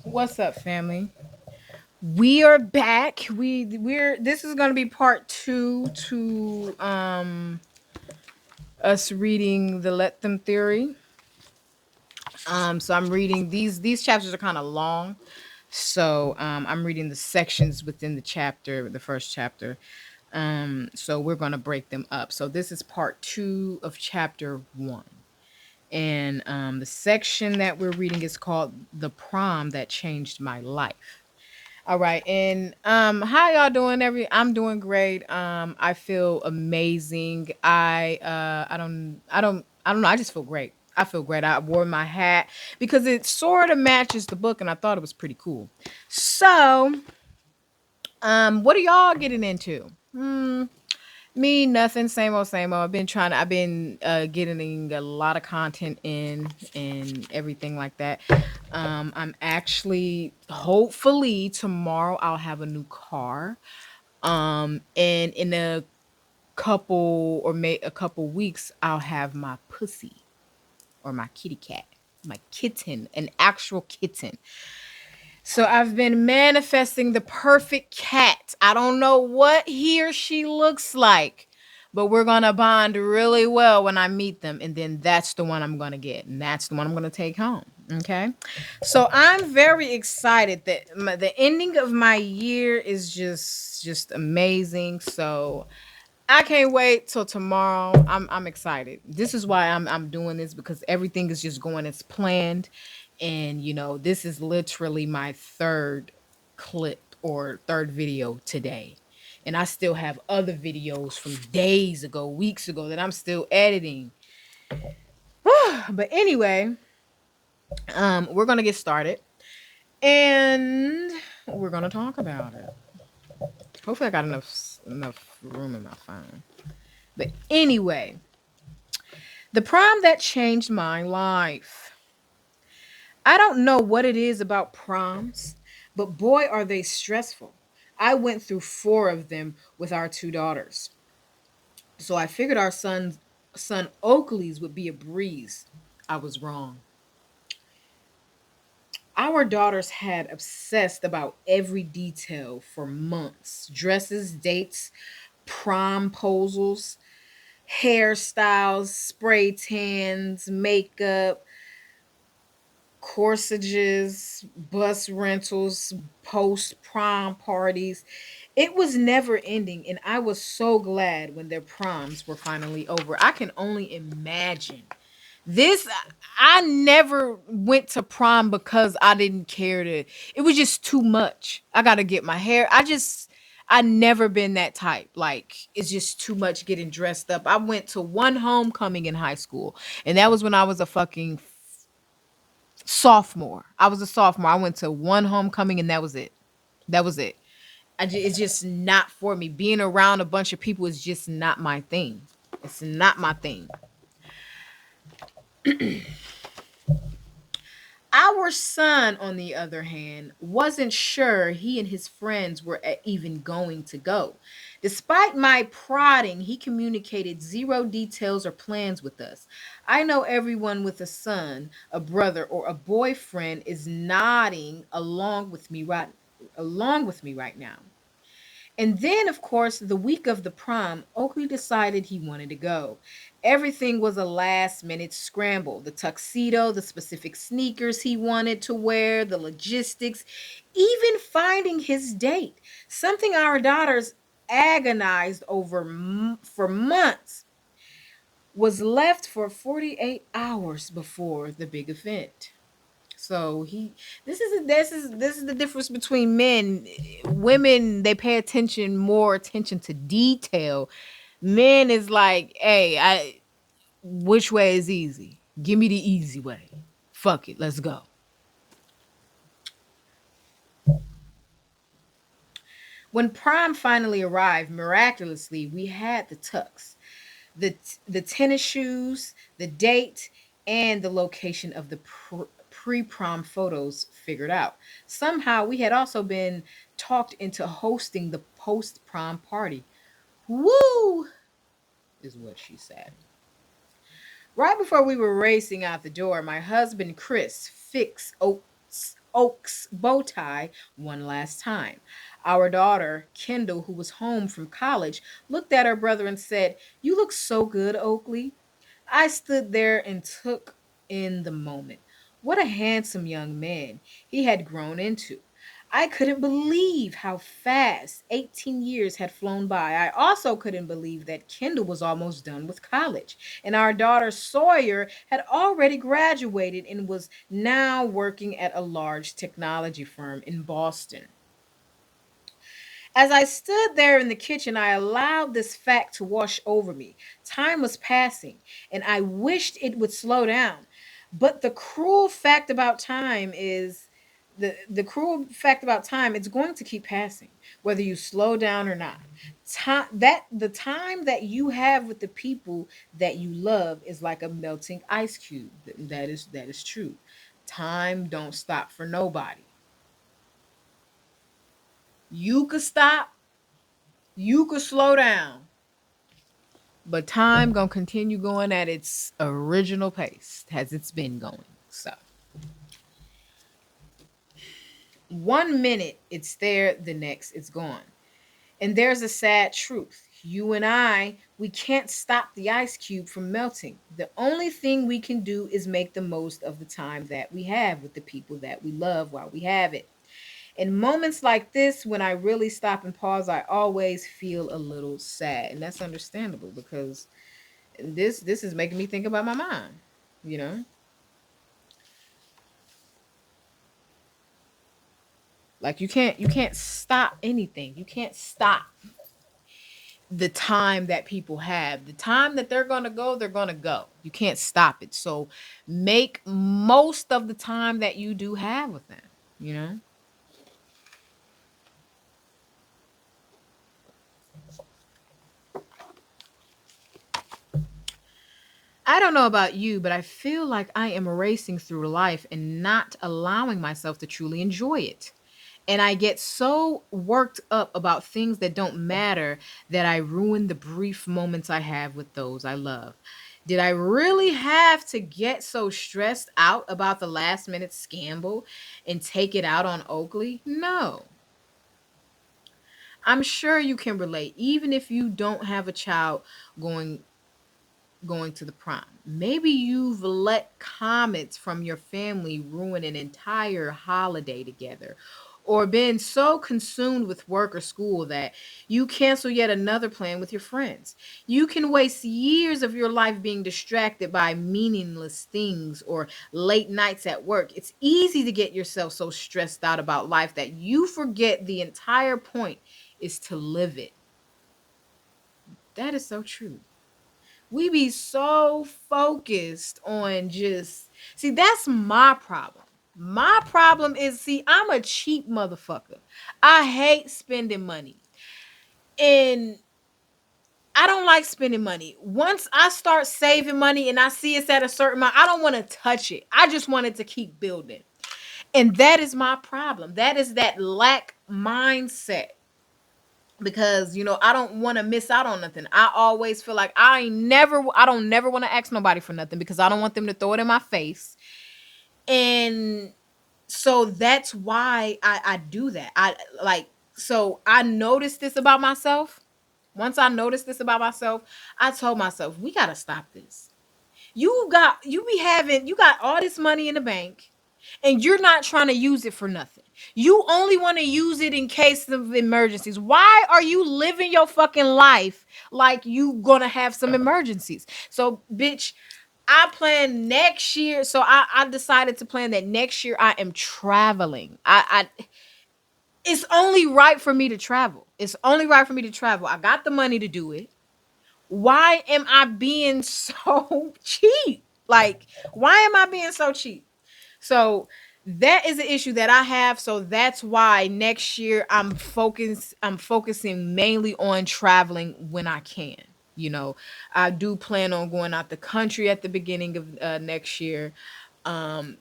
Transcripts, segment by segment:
What's up, family? We are back. We're this is gonna be part two to us reading the Let Them theory. So I'm reading these chapters are kind of long. So I'm reading the sections within the chapter, the first chapter. So we're gonna break them up. So this is part two of chapter one. And the section that we're reading is called The Prom That Changed My Life. All right. And how y'all doing? I'm doing great. I feel amazing. I don't know. I just feel great. I feel great. I wore my hat because it sort of matches the book and I thought it was pretty cool. So, what are y'all getting into? Me, nothing. Same old, same old. I've been getting a lot of content in and everything like that. I'm actually, hopefully, tomorrow I'll have a new car. And in a couple weeks, I'll have my pussy or my kitty cat, my kitten, an actual kitten. So I've been manifesting the perfect cat. I don't know what he or she looks like, but we're going to bond really well when I meet them. And then that's the one I'm going to get. And that's the one I'm going to take home. Okay. So I'm very excited that the ending of my year is just amazing. So I can't wait till tomorrow. I'm excited. This is why I'm doing this because everything is just going as planned. And this is literally my third clip or third video today. And I still have other videos from days ago, weeks ago that I'm still editing. But anyway, we're gonna get started and we're gonna talk about it. Hopefully I got enough room in my phone. But anyway, the prom that changed my life. I don't know what it is about proms, but boy, are they stressful. I went through four of them with our two daughters. So I figured our son Oakley's would be a breeze. I was wrong. Our daughters had obsessed about every detail for months. Dresses, dates, prom posals, hairstyles, spray tans, makeup, corsages, bus rentals, post prom parties. It was never ending, and I was so glad when their proms were finally over. I can only imagine. This I never went to prom because I didn't care to. It was just too much. I got to get my hair. I never been that type. Like it's just too much getting dressed up. I went to one homecoming in high school, and that was when I was a fucking sophomore. I was a sophomore. I went to one homecoming and that was it. That was it. It's just not for me. Being around a bunch of people is just not my thing. It's not my thing. Our son, on the other hand, wasn't sure he and his friends were even going to go. Despite my prodding, he communicated zero details or plans with us. I know everyone with a son, a brother, or a boyfriend is nodding along with me right now. And then, of course, the week of the prom, Oakley decided he wanted to go. Everything was a last minute scramble: the tuxedo, the specific sneakers he wanted to wear, the logistics, even finding his date. Something our daughters agonized over for months was left for 48 hours before the big event. So this is the difference between men. Women, they pay more attention to detail. Men is like, hey, I which way is easy? Give me the easy way. Fuck it, let's go. When prom finally arrived, miraculously, we had the tux, the tennis shoes, the date, and the location of the pre-prom photos figured out. Somehow, we had also been talked into hosting the post-prom party. Woo! Is what she said. Right before we were racing out the door, my husband Chris fixed Oaks bow tie one last time. Our daughter, Kendall, who was home from college, looked at her brother and said, "You look so good, Oakley." I stood there and took in the moment. What a handsome young man he had grown into. I couldn't believe how fast 18 years had flown by. I also couldn't believe that Kendall was almost done with college, and our daughter Sawyer had already graduated and was now working at a large technology firm in Boston. As I stood there in the kitchen, I allowed this fact to wash over me. Time was passing, and I wished it would slow down. But the cruel fact about time, it's going to keep passing, whether you slow down or not. The time that you have with the people that you love is like a melting ice cube. That is true. Time don't stop for nobody. You could stop, you could slow down, but time gonna continue going at its original pace as it's been going. So 1 minute it's there, the next it's gone. And there's a sad truth. You and I, we can't stop the ice cube from melting. The only thing we can do is make the most of the time that we have with the people that we love while we have it. In moments like this, when I really stop and pause, I always feel a little sad. And that's understandable because this is making me think about my mom, you know? Like you can't stop anything. You can't stop the time that people have. The time that they're going to go, they're going to go. You can't stop it. So make most of the time that you do have with them, you know? I don't know about you, but I feel like I am racing through life and not allowing myself to truly enjoy it. And I get so worked up about things that don't matter that I ruin the brief moments I have with those I love. Did I really have to get so stressed out about the last minute scandal and take it out on Oakley? No. I'm sure you can relate, even if you don't have a child going to the prom. Maybe you've let comments from your family ruin an entire holiday together, or been so consumed with work or school that you cancel yet another plan with your friends. You can waste years of your life being distracted by meaningless things or late nights at work. It's easy to get yourself so stressed out about life that you forget the entire point is to live it. That is so true. We be so focused on just see that's my problem. My problem is, see, I'm a cheap motherfucker. I hate spending money, and I don't like spending money. Once I start saving money and I see it's at a certain amount, I don't want to touch it. I just want it to keep building. And that is my problem. That is that lack mindset, because I don't want to miss out on nothing. I always feel like I don't never want to ask nobody for nothing because I don't want them to throw it in my face. And so that's why I do that. I noticed this about myself. Once I noticed this about myself, I told myself, we got to stop this. You got all this money in the bank, and you're not trying to use it for nothing. You only want to use it in case of emergencies. Why are you living your fucking life like you gonna have some emergencies? So, bitch, I plan next year. So I decided to plan that next year I am traveling. It's only right for me to travel. It's only right for me to travel. I got the money to do it. Why am I being so cheap? Like, why am I being so cheap? So that is an issue that I have. So that's why next year I'm focusing mainly on traveling when I can. You know, I do plan on going out the country at the beginning of next year. Um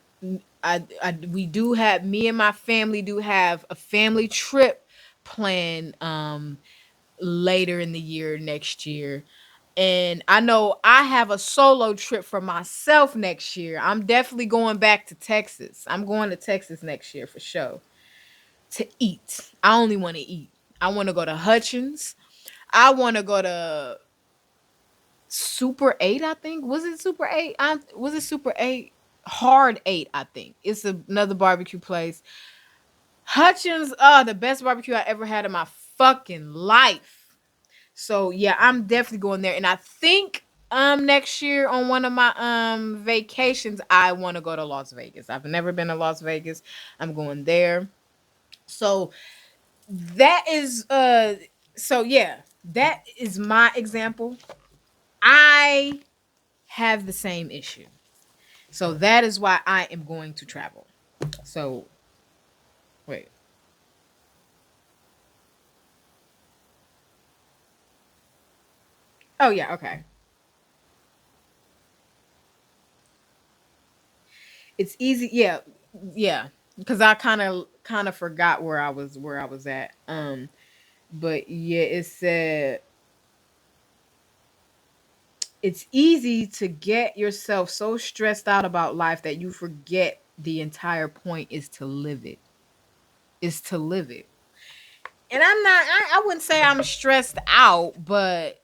we do have, me and my family do have a family trip planned later in the year next year. And I know I have a solo trip for myself next year. I'm definitely going back to Texas. I'm going to Texas next year for sure to eat. I only want to eat. I want to go to Hutchins. I want to go to Super 8, I think. Was it Super 8? Was it Super 8? Hard 8, I think. It's another barbecue place. Hutchins, the best barbecue I ever had in my fucking life. So yeah, I'm definitely going there. And I think next year on one of my vacations, I want to go to Las Vegas. I've never been to Las Vegas. I'm going there. So that is so yeah, that is my example. I have the same issue. So that is why I am going to travel. So wait. Oh yeah, okay. It's easy. Yeah. Yeah. Cuz I kind of forgot where I was at. But yeah, it said it's easy to get yourself so stressed out about life that you forget the entire point is to live it. Is to live it. And I wouldn't say I'm stressed out, but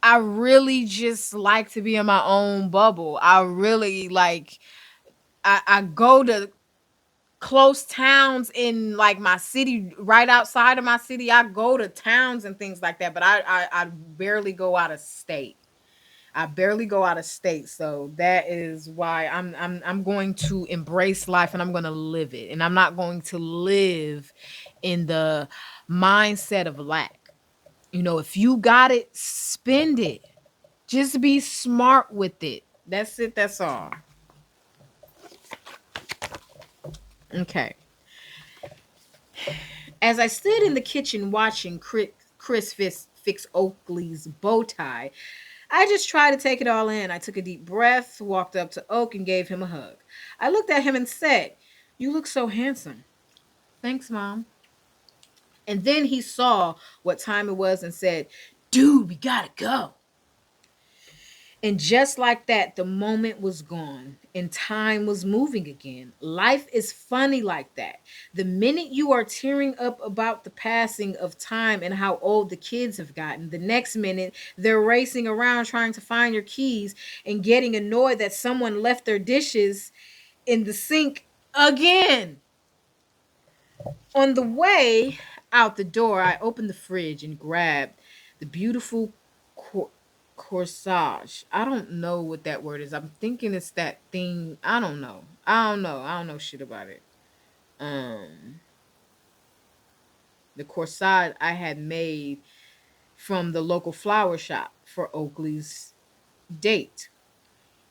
I really just like to be in my own bubble. I really like I go to close towns in like my city, right outside of my city. I go to towns and things like that, but I barely go out of state. I barely go out of state. So that is why I'm going to embrace life and I'm going to live it. And I'm not going to live in the mindset of lack. You know, if you got it, spend it. Just be smart with it. That's it. That's all. Okay. As I stood in the kitchen watching Chris fix Oakley's bow tie, I just tried to take it all in. I took a deep breath, walked up to Oak, and gave him a hug. I looked at him and said, "You look so handsome." "Thanks, Mom." And then he saw what time it was and said, "Dude, we gotta go." And just like that, the moment was gone and time was moving again. Life is funny like that. The minute you are tearing up about the passing of time and how old the kids have gotten, the next minute they're racing around trying to find your keys and getting annoyed that someone left their dishes in the sink again. On the way out the door, I opened the fridge and grabbed the beautiful cor- corsage. I don't know what that word is. I'm thinking it's that thing. I don't know. I don't know. I don't know shit about it. Um, the corsage I had made from the local flower shop for Oakley's date.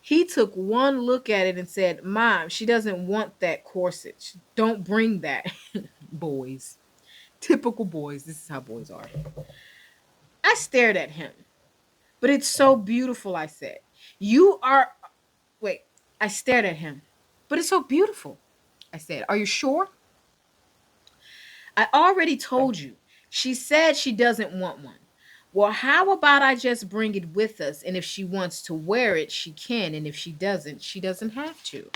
He took one look at it and said, "Mom, she doesn't want that corset. Don't bring that." Boys. Typical boys. This is how boys are. I stared at him. "But it's so beautiful," I said. "You are." Wait. I stared at him. "But it's so beautiful," I said. "Are you sure?" "I already told you. She said she doesn't want one." "Well, how about I just bring it with us? And if she wants to wear it, she can. And if she doesn't have to."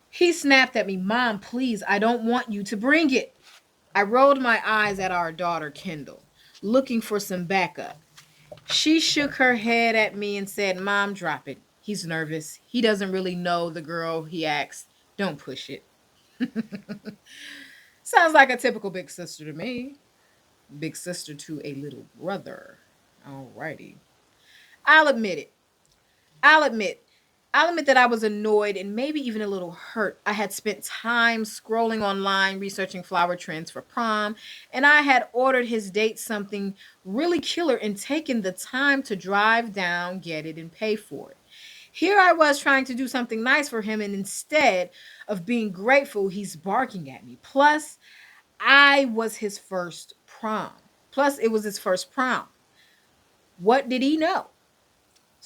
He snapped at me, "Mom, please, I don't want you to bring it." I rolled my eyes at our daughter, Kendall, looking for some backup. She shook her head at me and said, "Mom, drop it. He's nervous. He doesn't really know the girl he asked. Don't push it." Sounds like a typical big sister to me. Big sister to a little brother. Alrighty. I'll admit it. I'll admit. I'll admit that I was annoyed and maybe even a little hurt. I had spent time scrolling online researching flower trends for prom, and I had ordered his date something really killer and taken the time to drive down, get it, and pay for it. Here I was trying to do something nice for him, and instead of being grateful, he's barking at me. Plus, I was his first prom. Plus, it was his first prom. What did he know?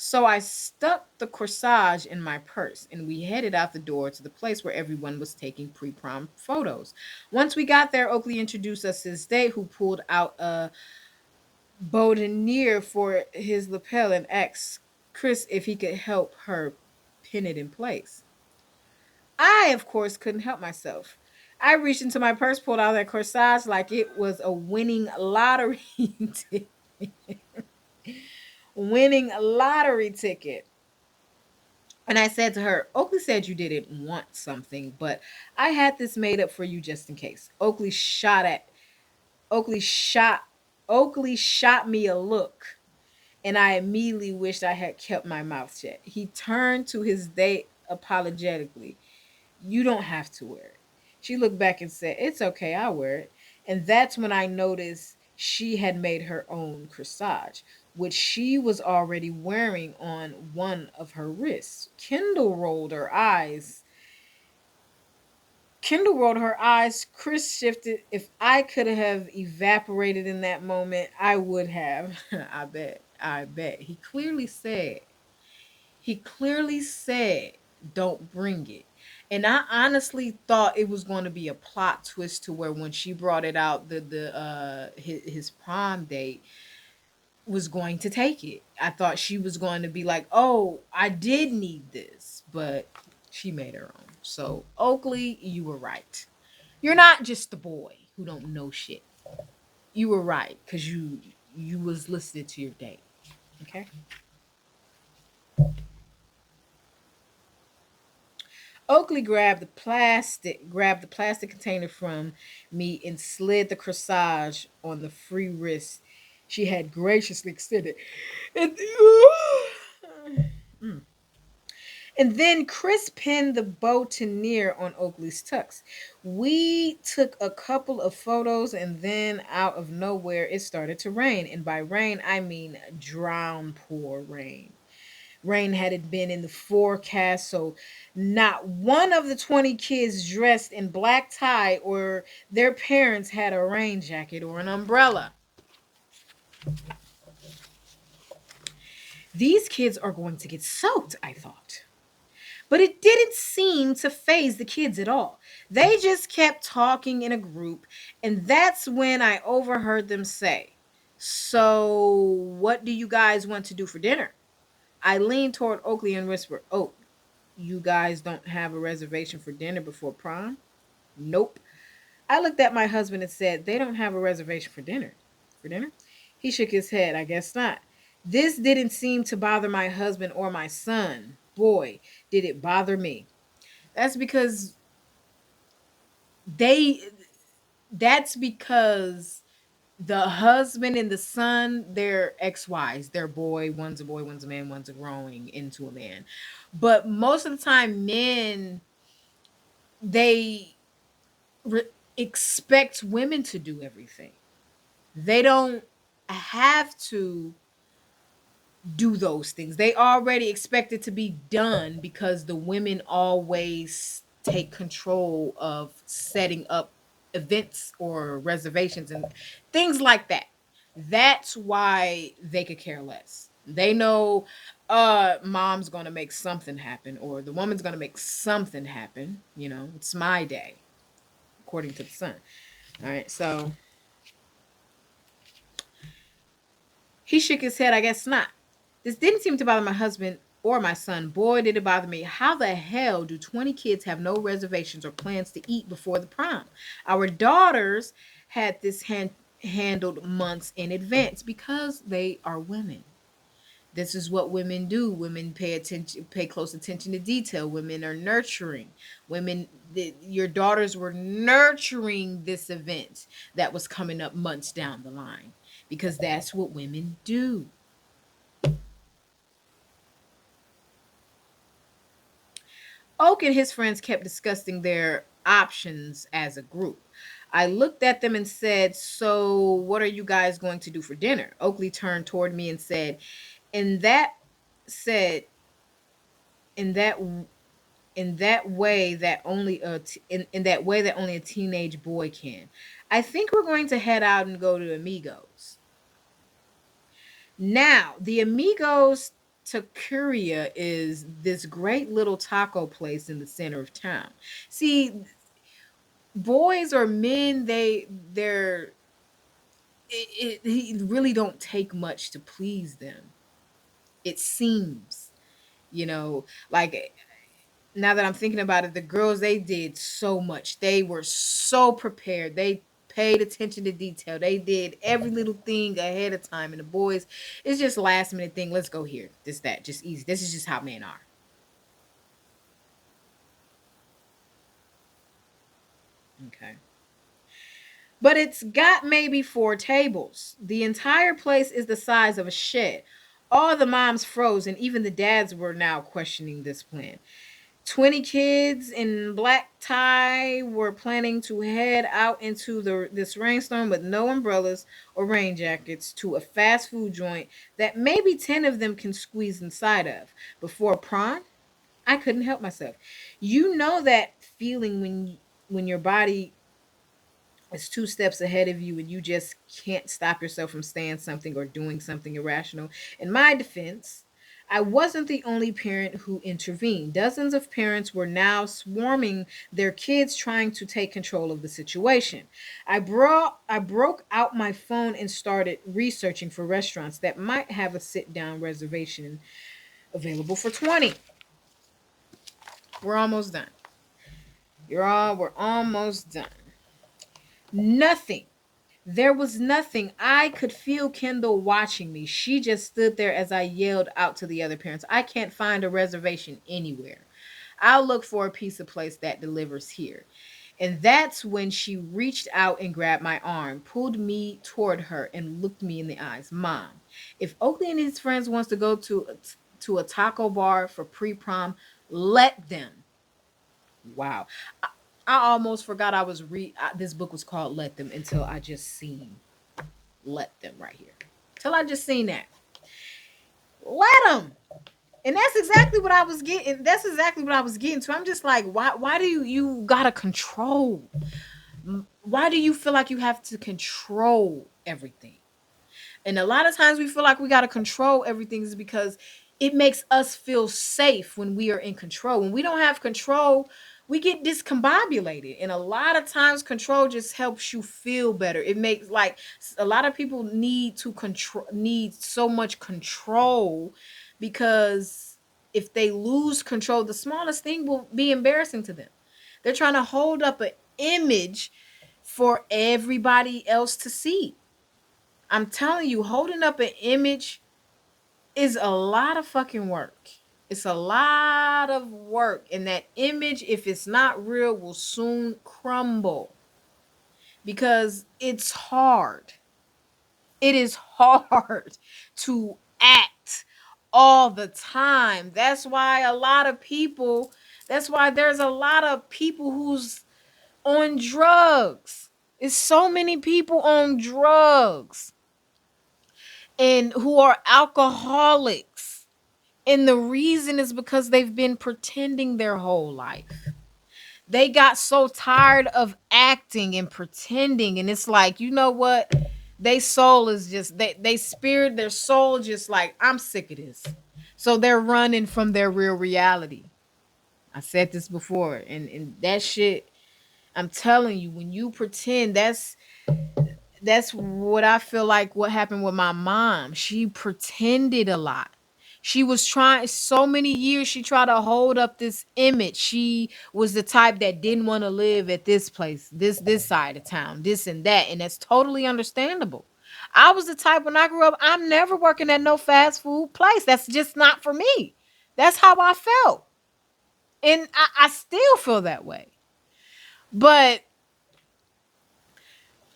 So I stuck the corsage in my purse and we headed out the door to the place where everyone was taking pre prom photos. Once we got there, Oakley introduced us to his date who pulled out a boutonniere for his lapel and asked Chris if he could help her pin it in place. I, of course, couldn't help myself. I reached into my purse, pulled out that corsage like it was a winning lottery ticket. Winning a lottery ticket. And I said to her, Oakley said you didn't want something, but I had this made up for you just in case. Oakley shot Oakley shot me a look, and I immediately wished I had kept my mouth shut. He turned to his date apologetically. You don't have to wear it. She looked back and said, It's okay, I'll wear it. And that's when I noticed she had made her own corsage, which she was already wearing on one of her wrists. Kendall rolled her eyes. Chris shifted. If I could have evaporated in that moment, I would have. I bet. I bet. He clearly said, don't bring it. And I honestly thought it was going to be a plot twist to where when she brought it out, his prom date was going to take it. I thought she was going to be like, "Oh, I did need this," but she made her own. So Oakley, you were right. You're not just the boy who don't know shit. You were right because you was listening to your date. Okay. Oakley grabbed the plastic container from me and slid the corsage on the free wrist she had graciously extended. And, Mm. And then Chris pinned the boutonniere on Oakley's tux. We took a couple of photos and then out of nowhere it started to rain. And by rain, I mean drown pour rain. Rain hadn't been in the forecast, so not one of the 20 kids dressed in black tie or their parents had a rain jacket or an umbrella. These kids are going to get soaked, I thought. But it didn't seem to faze the kids at all. They just kept talking in a group, and that's when I overheard them say, So, what do you guys want to do for dinner? I leaned toward Oakley and whispered, Oh, you guys don't have a reservation for dinner before prom? Nope. I looked at my husband and said, They don't have a reservation for dinner. For dinner? He shook his head. I guess not. This didn't seem to bother my husband or my son. Boy, did it bother me. That's because they that's because the husband and the son, they're ex-wives. They're boy, one's a man, one's a growing into a man. But most of the time men they re- expect women to do everything. They don't have to do those things. They already expect it to be done because the women always take control of setting up events or reservations and things like that. That's why they could care less. They know mom's going to make something happen or the woman's going to make something happen, it's my day according to the son. All right, so he shook his head. I guess not. This didn't seem to bother my husband or my son. Boy, did it bother me. How the hell do 20 kids have no reservations or plans to eat before the prom? Our daughters had this handled months in advance because they are women. This is what women do. Women pay close attention to detail. Women are nurturing. Your daughters were nurturing this event that was coming up months down the line because that's what women do. Oak and his friends kept discussing their options as a group. I looked at them and said, So, what are you guys going to do for dinner? Oakley turned toward me and In that, said, in that, in that way that only in that way that only a teenage boy can. I think we're going to head out and go to Amigos. Now, the Amigos Taqueria is this great little taco place in the center of town. See, boys or men, they're he really don't take much to please them. It seems, you know, like now that I'm thinking about it, the girls, they did so much. They were so prepared. They paid attention to detail. They did every little thing ahead of time. And the boys, it's just last minute thing. Let's go here. This, that, just easy. This is just how men are. Okay. But it's got maybe 4 tables. The entire place is the size of a shed. All the moms froze, and even the dads were now questioning this plan. 20 kids in black tie were planning to head out into this rainstorm with no umbrellas or rain jackets to a fast food joint that maybe 10 of them can squeeze inside of. Before prom, I couldn't help myself. You know that feeling when your body is 2 steps ahead of you and you just can't stop yourself from saying something or doing something irrational. In my defense, I wasn't the only parent who intervened. Dozens of parents were now swarming their kids trying to take control of the situation. I broke out my phone and started researching for restaurants that might have a sit-down reservation available for 20. We're almost done. We're almost done. Nothing. There was nothing. I could feel Kendall watching me. She just stood there as I yelled out to the other parents, I can't find a reservation anywhere. I'll look for a pizza place that delivers here. And that's when she reached out and grabbed my arm, pulled me toward her, and looked me in the eyes. Mom, if Oakley and his friends wants to go to a taco bar for pre-prom, let them. Wow. I almost forgot I was this book was called Let Them until I just seen Let Them right here. Till I just seen that. Let them. And that's exactly what I was getting. That's exactly what I was getting to. I'm just like, why do you gotta control? Why do you feel like you have to control everything? And a lot of times we feel like we gotta control everything is because it makes us feel safe when we are in control. When we don't have control, we get discombobulated. And a lot of times control just helps you feel better. It makes like a lot of people need so much control because if they lose control, the smallest thing will be embarrassing to them. They're trying to hold up an image for everybody else to see. I'm telling you, holding up an image is a lot of fucking work. It's a lot of work. And that image, if it's not real, will soon crumble because it's hard. It is hard to act all the time. That's why there's a lot of people who's on drugs. It's so many people on drugs and who are alcoholics. And the reason is because they've been pretending their whole life. They got so tired of acting and pretending. And it's like, you know what? They soul is just they spirit, their soul just like, I'm sick of this. So they're running from their real reality. I said this before, and that shit, I'm telling you, when you pretend, that's what I feel like what happened with my mom. She pretended a lot. She was trying so many years, she tried to hold up this image. She was the type that didn't want to live at this place, this side of town, this and that, and that's totally understandable. I was the type when I grew up, I'm never working at no fast food place. That's just not for me. That's how I felt. And I still feel that way. But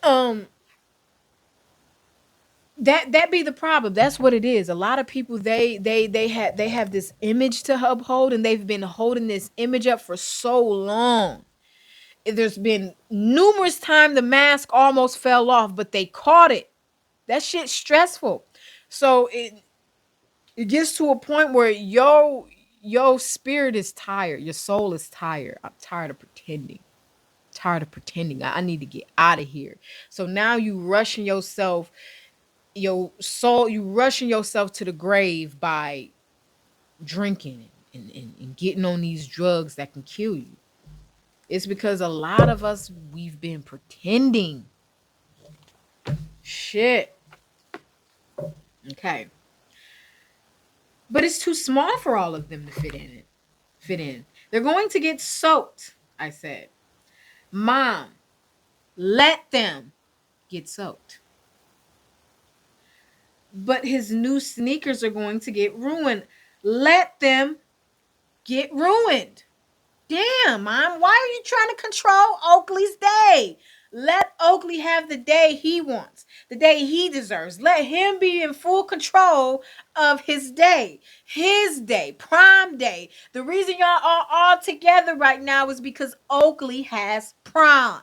um that be the problem. That's what it is. A lot of people, they have this image to uphold, and they've been holding this image up for so long. There's been numerous times the mask almost fell off, but they caught it. That shit's stressful. So it gets to a point where your spirit is tired, your soul is tired. I'm tired of pretending. Tired of pretending. I need to get out of here. So now you rushing yourself, your soul, you rushing yourself to the grave by drinking and getting on these drugs that can kill you. It's because a lot of us, we've been pretending. Shit. Okay. But it's too small for all of them to fit in. They're going to get soaked, I said. Mom, let them get soaked. But his new sneakers are going to get ruined. Let them get ruined. Damn, Mom, why are you trying to control Oakley's day? Let Oakley have the day he wants, the day he deserves. Let him be in full control of his day, prime day. The reason y'all are all together right now is because Oakley has prom.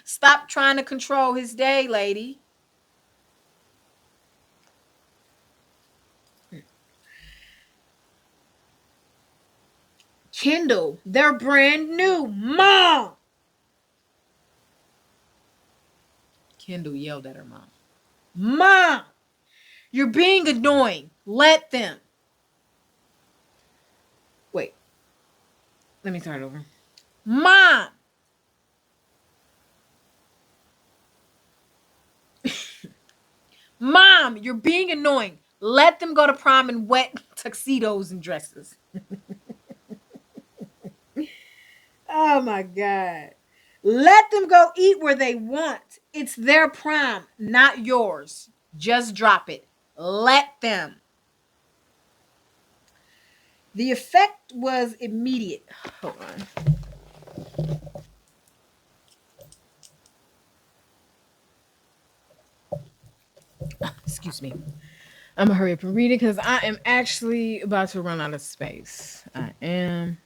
Stop trying to control his day, lady. Kendall, they're brand new. Mom! Kendall yelled at her mom. Mom! You're being annoying. Let them. Wait. Let me start over. Mom! Mom, you're being annoying. Let them go to prom in wet tuxedos and dresses. Oh my God. Let them go eat where they want. It's their prom, not yours. Just drop it. Let them. The effect was immediate. Hold on. Excuse me. I'm gonna hurry up and read it because I am actually about to run out of space. I am.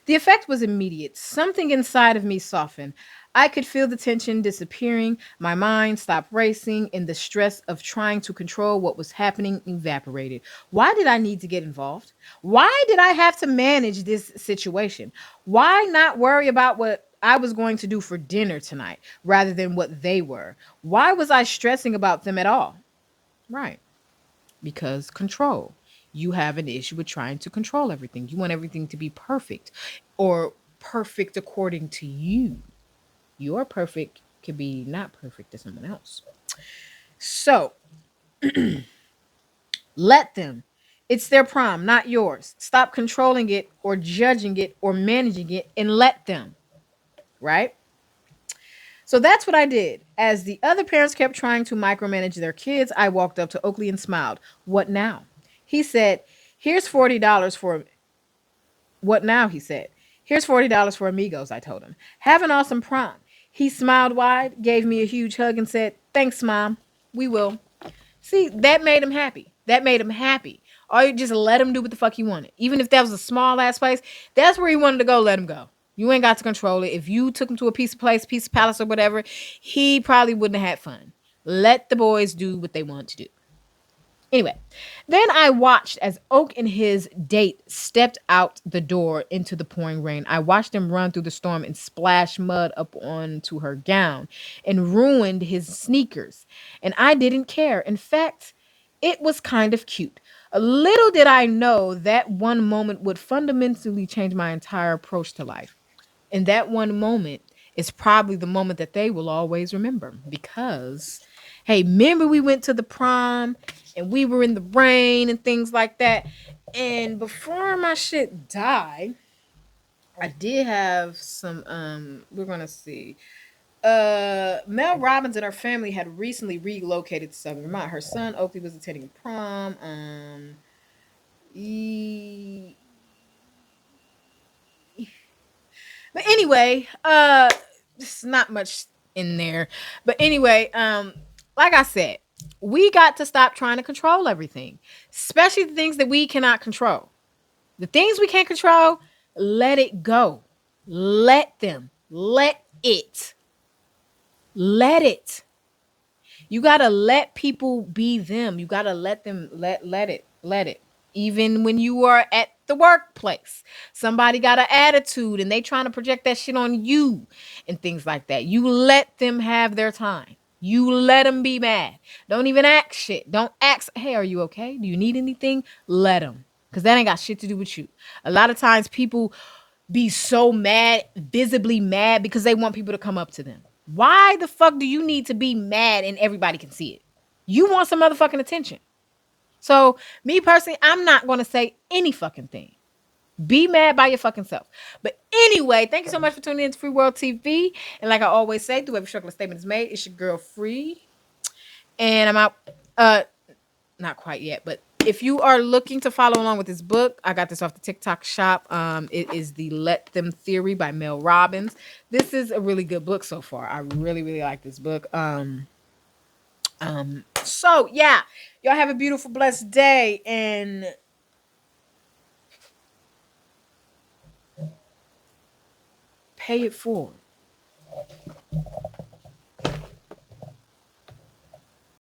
The effect was immediate. Something inside of me softened. I could feel the tension disappearing. My mind stopped racing, and the stress of trying to control what was happening evaporated. Why did I need to get involved? Why did I have to manage this situation? Why not worry about what I was going to do for dinner tonight rather than what they were? Why was I stressing about them at all? Right. Because control. You have an issue with trying to control everything. You want everything to be perfect or perfect according to you. Your perfect could be not perfect to someone else. So let them. It's their prom, not yours. Stop controlling it or judging it or managing it and let them. Right? So that's what I did. As the other parents kept trying to micromanage their kids, I walked up to Oakley and smiled. What now? He said, Here's $40 for what now? He said, Here's $40 for amigos, I told him. Have an awesome prom. He smiled wide, gave me a huge hug, and said, Thanks, Mom. We will. See, that made him happy. That made him happy. Or you just let him do what the fuck he wanted. Even if that was a small ass place, that's where he wanted to go, let him go. You ain't got to control it. If you took him to a piece of place, piece of palace or whatever, he probably wouldn't have had fun. Let the boys do what they want to do. Anyway, then I watched as Oak and his date stepped out the door into the pouring rain. I watched him run through the storm and splash mud up onto her gown and ruined his sneakers. And I didn't care. In fact, it was kind of cute. A little did I know that one moment would fundamentally change my entire approach to life. And that one moment is probably the moment that they will always remember because, hey, remember we went to the prom and we were in the rain and things like that. And before my shit died, I did have some, we're going to see. Mel Robbins and her family had recently relocated to Southern Vermont. Her son Oakley was attending prom. E- But anyway, it's not much in there. But anyway, like I said, we got to stop trying to control everything, especially the things that we cannot control. The things we can't control, let it go. Let them. Let it. Let it. You gotta let people be them. You gotta let them let it. Even when you are at the workplace, somebody got an attitude and they trying to project that shit on you and things like that. You let them have their time. You let them be mad. Don't even ask shit. Don't ask, hey, are you okay? Do you need anything? Let them. because that ain't got shit to do with you. A lot of times people be so mad, visibly mad, because they want people to come up to them. Why the fuck do you need to be mad and everybody can see it? You want some motherfucking attention. So, me personally, I'm not going to say any fucking thing. Be mad by your fucking self. But anyway, thank you so much for tuning in to Free World TV. And like I always say, through every struggle a statement is made. It's your girl Free. And I'm out. Not quite yet, but if you are looking to follow along with this book, I got this off the TikTok shop. It is the Let Them Theory by Mel Robbins. This is a really good book so far. I really, really like this book. So yeah, y'all have a beautiful, blessed day, and pay it forward.